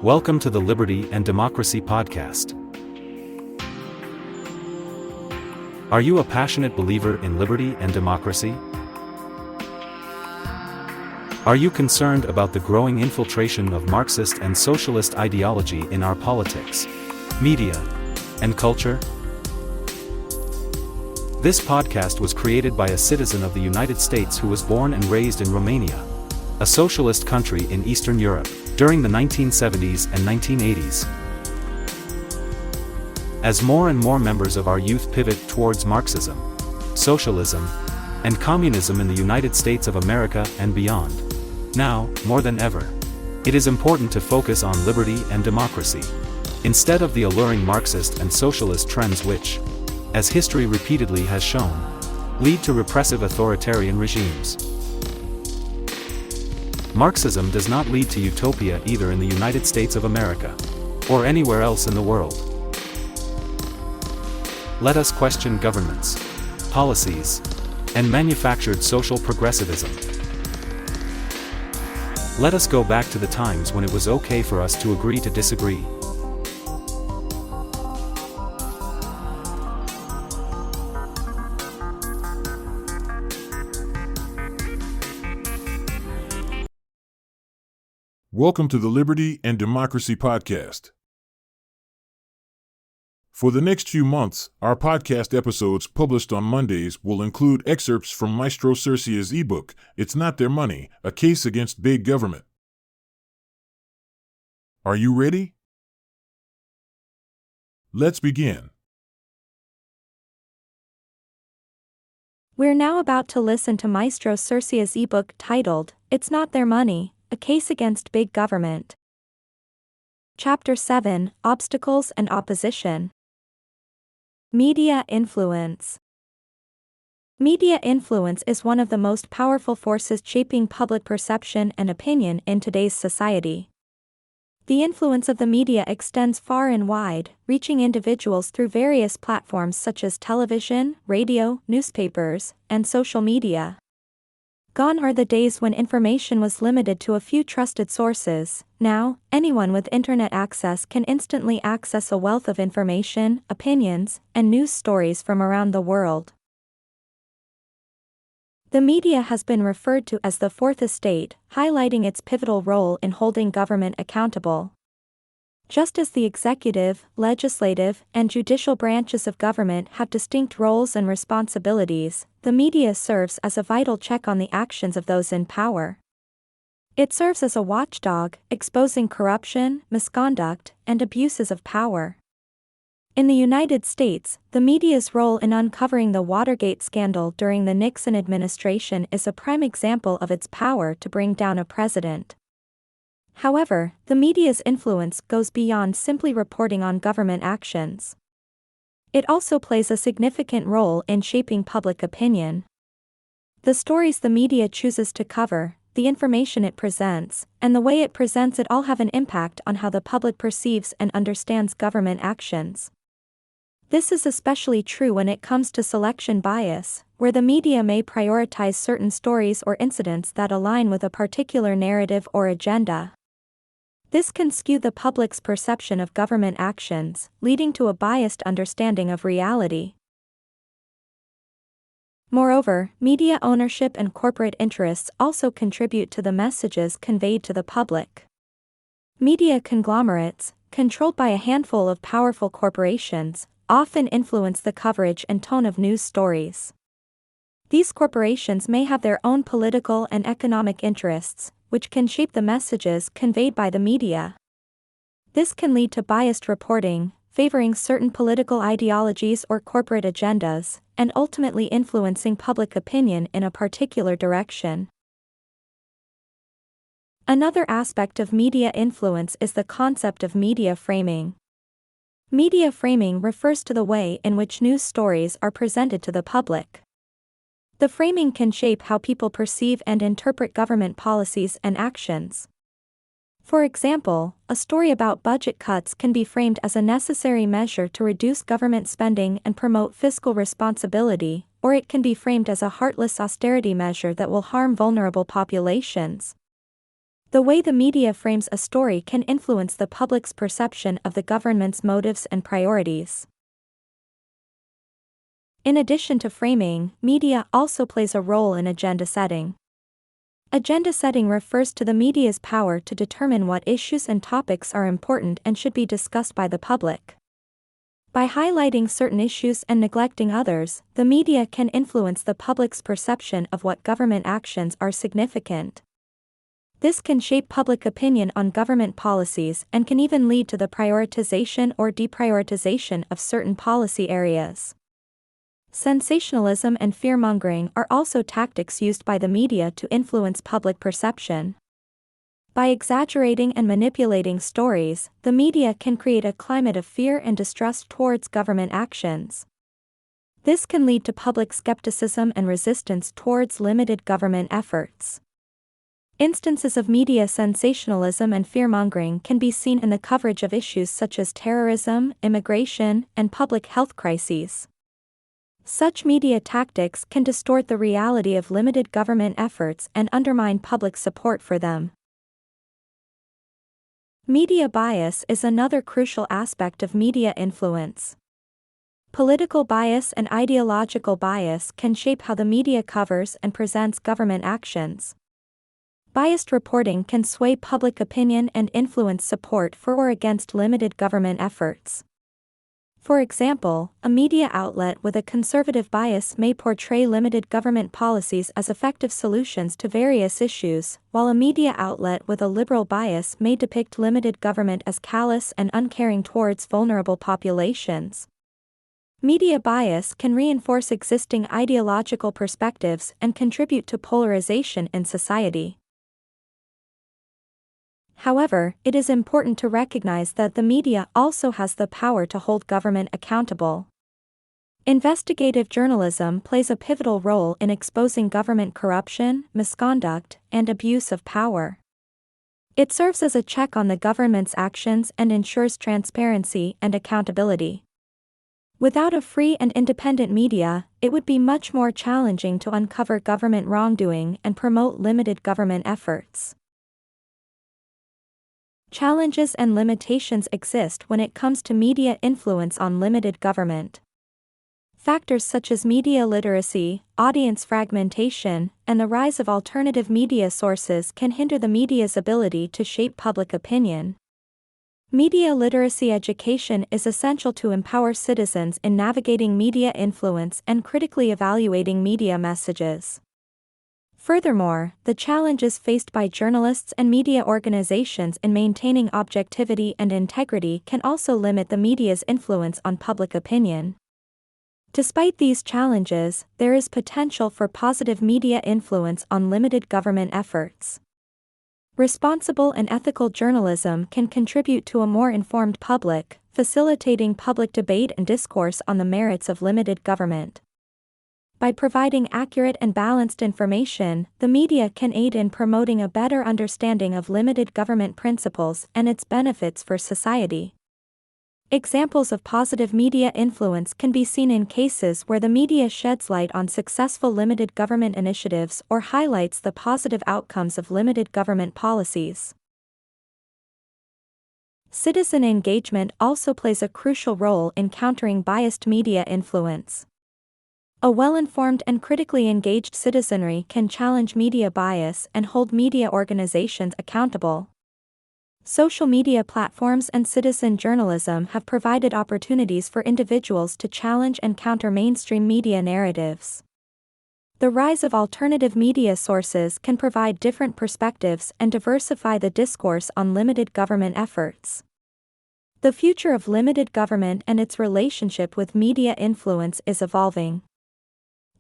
Welcome to the Liberty and Democracy Podcast. Are you a passionate believer in liberty and democracy? Are you concerned about the growing infiltration of Marxist and socialist ideology in our politics, media, and culture? This podcast was created by a citizen of the United States who was born and raised in Romania, a socialist country in Eastern Europe, during the 1970s and 1980s. As more and more members of our youth pivot towards Marxism, socialism, and communism in the United States of America and beyond, now, more than ever, it is important to focus on liberty and democracy, instead of the alluring Marxist and socialist trends which, as history repeatedly has shown, lead to repressive authoritarian regimes. Marxism does not lead to utopia either in the United States of America, or anywhere else in the world. Let us question governments, policies, and manufactured social progressivism. Let us go back to the times when it was okay for us to agree to disagree. Welcome to the Liberty and Democracy Podcast. For the next few months, our podcast episodes published on Mondays will include excerpts from Maestro Cercia's ebook, It's Not Their Money, A Case Against Big Government. Are you ready? Let's begin. We're now about to listen to Maestro Cercia's ebook titled, It's Not Their Money, A Case Against Big Government. Chapter 7, Obstacles and Opposition. Media influence. Media influence is one of the most powerful forces shaping public perception and opinion in today's society. The influence of the media extends far and wide, reaching individuals through various platforms such as television, radio, newspapers, and social media. Gone are the days when information was limited to a few trusted sources. Now, anyone with internet access can instantly access a wealth of information, opinions, and news stories from around the world. The media has been referred to as the Fourth Estate, highlighting its pivotal role in holding government accountable. Just as the executive, legislative, and judicial branches of government have distinct roles and responsibilities, the media serves as a vital check on the actions of those in power. It serves as a watchdog, exposing corruption, misconduct, and abuses of power. In the United States, the media's role in uncovering the Watergate scandal during the Nixon administration is a prime example of its power to bring down a president. However, the media's influence goes beyond simply reporting on government actions. It also plays a significant role in shaping public opinion. The stories the media chooses to cover, the information it presents, and the way it presents it all have an impact on how the public perceives and understands government actions. This is especially true when it comes to selection bias, where the media may prioritize certain stories or incidents that align with a particular narrative or agenda. This can skew the public's perception of government actions, leading to a biased understanding of reality. Moreover, media ownership and corporate interests also contribute to the messages conveyed to the public. Media conglomerates, controlled by a handful of powerful corporations, often influence the coverage and tone of news stories. These corporations may have their own political and economic interests, which can shape the messages conveyed by the media. This can lead to biased reporting, favoring certain political ideologies or corporate agendas, and ultimately influencing public opinion in a particular direction. Another aspect of media influence is the concept of media framing. Media framing refers to the way in which news stories are presented to the public. The framing can shape how people perceive and interpret government policies and actions. For example, a story about budget cuts can be framed as a necessary measure to reduce government spending and promote fiscal responsibility, or it can be framed as a heartless austerity measure that will harm vulnerable populations. The way the media frames a story can influence the public's perception of the government's motives and priorities. In addition to framing, media also plays a role in agenda setting. Agenda setting refers to the media's power to determine what issues and topics are important and should be discussed by the public. By highlighting certain issues and neglecting others, the media can influence the public's perception of what government actions are significant. This can shape public opinion on government policies and can even lead to the prioritization or deprioritization of certain policy areas. Sensationalism and fear-mongering are also tactics used by the media to influence public perception. By exaggerating and manipulating stories, the media can create a climate of fear and distrust towards government actions. This can lead to public skepticism and resistance towards limited government efforts. Instances of media sensationalism and fear-mongering can be seen in the coverage of issues such as terrorism, immigration, and public health crises. Such media tactics can distort the reality of limited government efforts and undermine public support for them. Media bias is another crucial aspect of media influence. Political bias and ideological bias can shape how the media covers and presents government actions. Biased reporting can sway public opinion and influence support for or against limited government efforts. For example, a media outlet with a conservative bias may portray limited government policies as effective solutions to various issues, while a media outlet with a liberal bias may depict limited government as callous and uncaring towards vulnerable populations. Media bias can reinforce existing ideological perspectives and contribute to polarization in society. However, it is important to recognize that the media also has the power to hold government accountable. Investigative journalism plays a pivotal role in exposing government corruption, misconduct, and abuse of power. It serves as a check on the government's actions and ensures transparency and accountability. Without a free and independent media, it would be much more challenging to uncover government wrongdoing and promote limited government efforts. Challenges and limitations exist when it comes to media influence on limited government. Factors such as media literacy, audience fragmentation, and the rise of alternative media sources can hinder the media's ability to shape public opinion. Media literacy education is essential to empower citizens in navigating media influence and critically evaluating media messages. Furthermore, the challenges faced by journalists and media organizations in maintaining objectivity and integrity can also limit the media's influence on public opinion. Despite these challenges, there is potential for positive media influence on limited government efforts. Responsible and ethical journalism can contribute to a more informed public, facilitating public debate and discourse on the merits of limited government. By providing accurate and balanced information, the media can aid in promoting a better understanding of limited government principles and its benefits for society. Examples of positive media influence can be seen in cases where the media sheds light on successful limited government initiatives or highlights the positive outcomes of limited government policies. Citizen engagement also plays a crucial role in countering biased media influence. A well-informed and critically engaged citizenry can challenge media bias and hold media organizations accountable. Social media platforms and citizen journalism have provided opportunities for individuals to challenge and counter mainstream media narratives. The rise of alternative media sources can provide different perspectives and diversify the discourse on limited government efforts. The future of limited government and its relationship with media influence is evolving.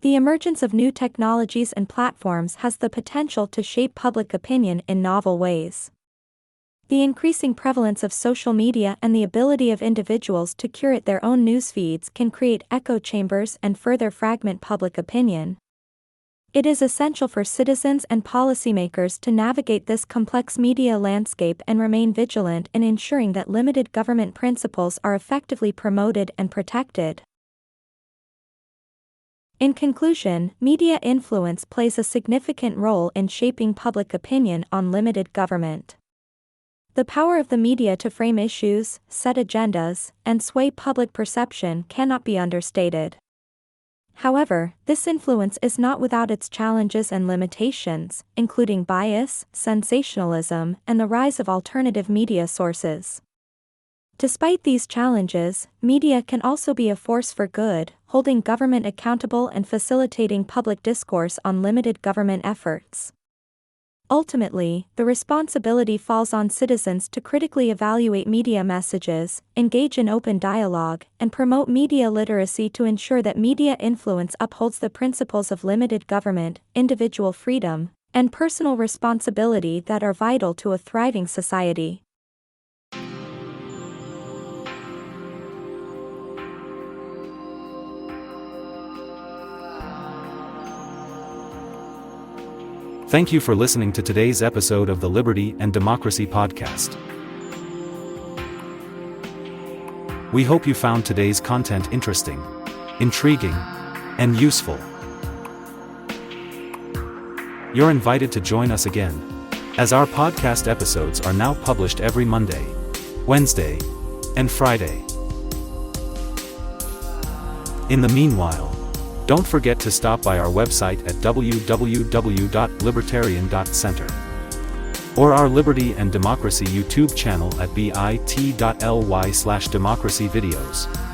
The emergence of new technologies and platforms has the potential to shape public opinion in novel ways. The increasing prevalence of social media and the ability of individuals to curate their own news feeds can create echo chambers and further fragment public opinion. It is essential for citizens and policymakers to navigate this complex media landscape and remain vigilant in ensuring that limited government principles are effectively promoted and protected. In conclusion, media influence plays a significant role in shaping public opinion on limited government. The power of the media to frame issues, set agendas, and sway public perception cannot be understated. However, this influence is not without its challenges and limitations, including bias, sensationalism, and the rise of alternative media sources. Despite these challenges, media can also be a force for good, holding government accountable and facilitating public discourse on limited government efforts. Ultimately, the responsibility falls on citizens to critically evaluate media messages, engage in open dialogue, and promote media literacy to ensure that media influence upholds the principles of limited government, individual freedom, and personal responsibility that are vital to a thriving society. Thank you for listening to today's episode of the Liberty and Democracy Podcast. We hope you found today's content interesting, intriguing, and useful. You're invited to join us again, as our podcast episodes are now published every Monday, Wednesday, and Friday. In the meanwhile, don't forget to stop by our website at www.libertarian.center or our Liberty and Democracy YouTube channel at bit.ly/democracyvideos.